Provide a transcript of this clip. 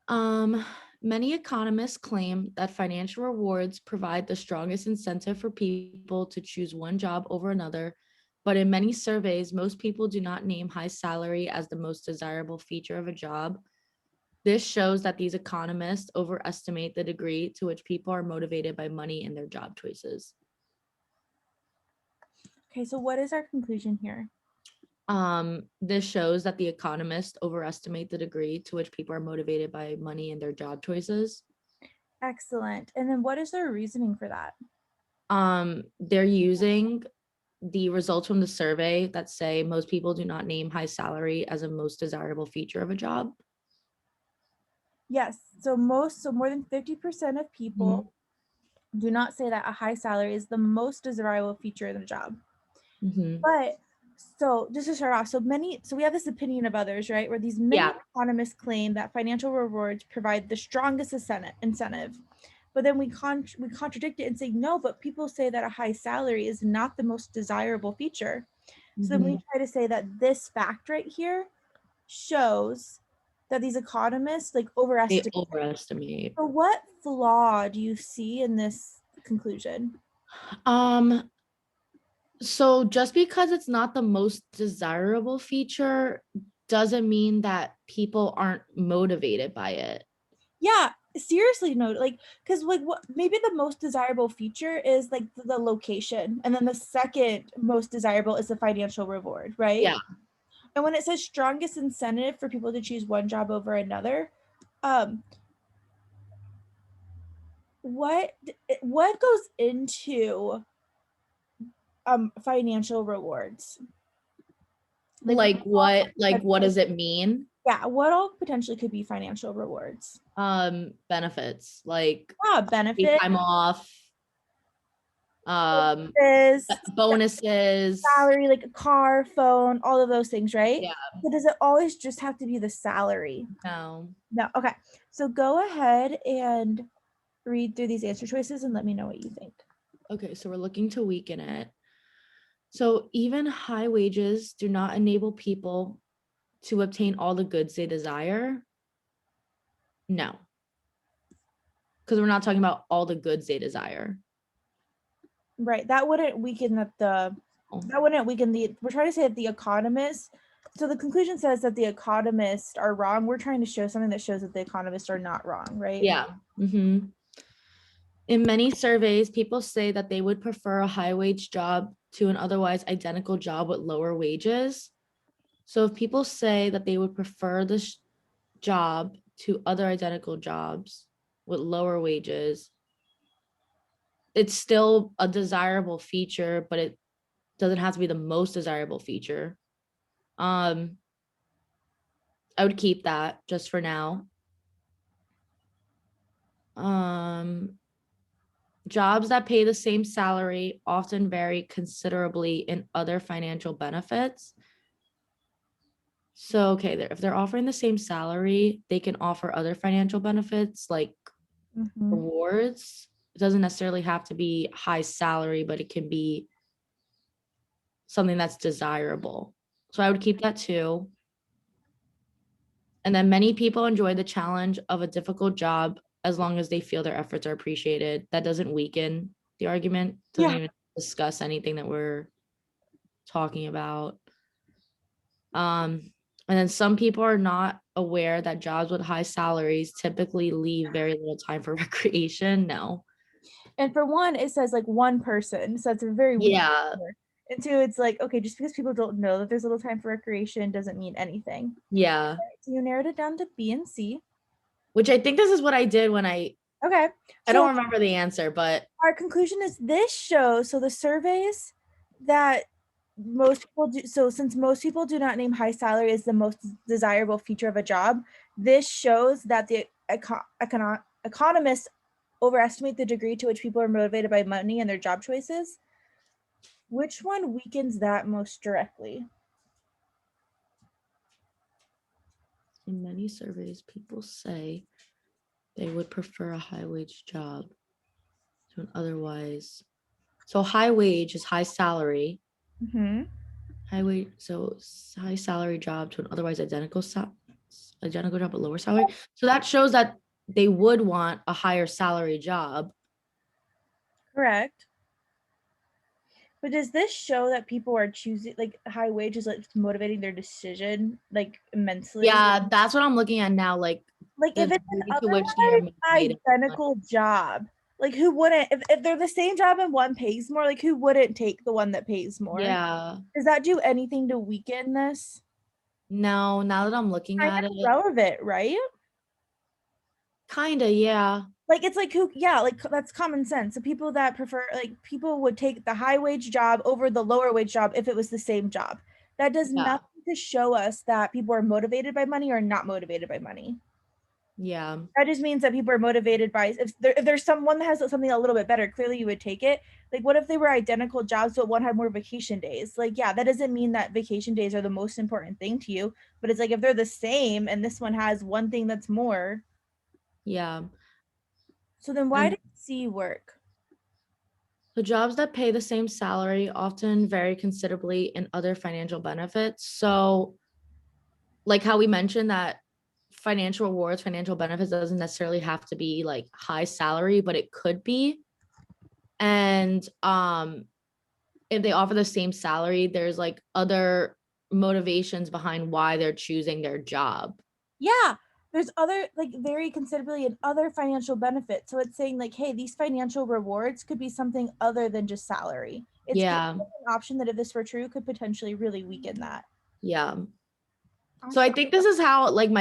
Um, Many economists claim that financial rewards provide the strongest incentive for people to choose one job over another. But in many surveys, most people do not name high salary as the most desirable feature of a job. This shows that these economists overestimate the degree to which people are motivated by money in their job choices. Okay, so what is our conclusion here? This shows that the economists overestimate the degree to which people are motivated by money in their job choices. Excellent. And then what is their reasoning for that? They're using the results from the survey that say most people do not name high salary as a most desirable feature of a job. Yes, so more than 50% of people do not say that a high salary is the most desirable feature in the job. Mm-hmm. But so just to start off, so we have this opinion of others, right? Where these many Yeah. economists claim that financial rewards provide the strongest incentive. But then we contradict it and say no, but people say that a high salary is not the most desirable feature. So then we Mm-hmm. try to say that this fact right here shows that these economists like They overestimate. overestimate. So what flaw do you see in this conclusion? Um, so just because it's not the most desirable feature doesn't mean that people aren't motivated by it. Yeah, seriously, no, like, because like what maybe the most desirable feature is like the location, and then the second most desirable is the financial reward, right? Yeah. And when it says strongest incentive for people to choose one job over another, um, what what goes into financial rewards? Like what all Like what potentially, does it mean? yeah, what all potentially could be financial rewards? Benefits like Yeah, paid benefit time off, um, is bonuses. salary, like a car, phone, all of those things, right? Yeah. So does it always just have to be the salary? No. No. Okay. So go ahead and read through these answer choices and let me know what you think. Okay, so we're looking to weaken it. So even high wages do not enable people to obtain all the goods they desire. No, because we're not talking about all the goods they desire. Right. That wouldn't weaken that wouldn't weaken we're trying to say that the economists, so the conclusion says that the economists are wrong. We're trying to show something that shows that the economists are not wrong, right? Yeah. Mm-hmm. In many surveys, people say that they would prefer a high wage job to an otherwise identical job with lower wages. So if people say that they would prefer this job to other identical jobs with lower wages, it's still a desirable feature, but it doesn't have to be the most desirable feature. Um, I would keep that just for now. Um, Jobs that pay the same salary often vary considerably in other financial benefits. So, okay, if they're offering the same salary, they can offer other financial benefits like Mm-hmm. rewards. It doesn't necessarily have to be high salary, but it can be something that's desirable. So I would keep that too. And then many people enjoy the challenge of a difficult job as long as they feel their efforts are appreciated. That doesn't weaken the argument, doesn't Yeah. even discuss anything that we're talking about. And then some people are not aware that jobs with high salaries typically leave very little time for recreation. No. And for one, it says like one person, so that's a very weak Yeah. number. And two, it's like, okay, just because people don't know that there's little time for recreation doesn't mean anything. Yeah. So you narrowed it down to B and C. Which I think this is what I did when Okay. I So don't remember the answer, but our conclusion is this shows, so the surveys that most people do, so since most people do not name high salary as the most desirable feature of a job, this shows that the economists overestimate the degree to which people are motivated by money and their job choices. Which one weakens that most directly? in many surveys, people say they would prefer a high wage job to an otherwise. So high wage is high salary. Mm-hmm. High wage, so high salary job to an otherwise identical identical job but lower salary. So that shows that they would want a higher salary job. Correct. But does this show that people are choosing like high wages, like it's motivating their decision like immensely? Yeah, that's what I'm looking at now. Like Like the if it's an degree to which they are otherwise motivated. identical job, like who wouldn't if they're the same job and one pays more, like who wouldn't take the one that pays more? Yeah. Does that do anything to weaken this? No, now that I'm looking Kind at of it, relevant, right? kinda, yeah. Like it's like who yeah, like that's common sense. So people that prefer like people would take the high wage job over the lower wage job if it was the same job. That does Yeah. nothing to show us that people are motivated by money or not motivated by money. Yeah. That just means that people are motivated by if there's someone that has something a little bit better, clearly you would take it. Like what if they were identical jobs but one had more vacation days? Like yeah, that doesn't mean that vacation days are the most important thing to you, but it's like if they're the same and this one has one thing that's more, Yeah. so then why And did C work? the jobs that pay the same salary often vary considerably in other financial benefits. So, like how we mentioned that financial rewards, financial benefits doesn't necessarily have to be like high salary, but it could be. And if they offer the same salary, there's like other motivations behind why they're choosing their job. Yeah, there's other like very considerably in other financial benefits. So it's saying like, hey, these financial rewards could be something other than just salary. It's giving Yeah. us an option that if this were true could potentially really weaken that. Yeah. So I Awesome. think this is how like my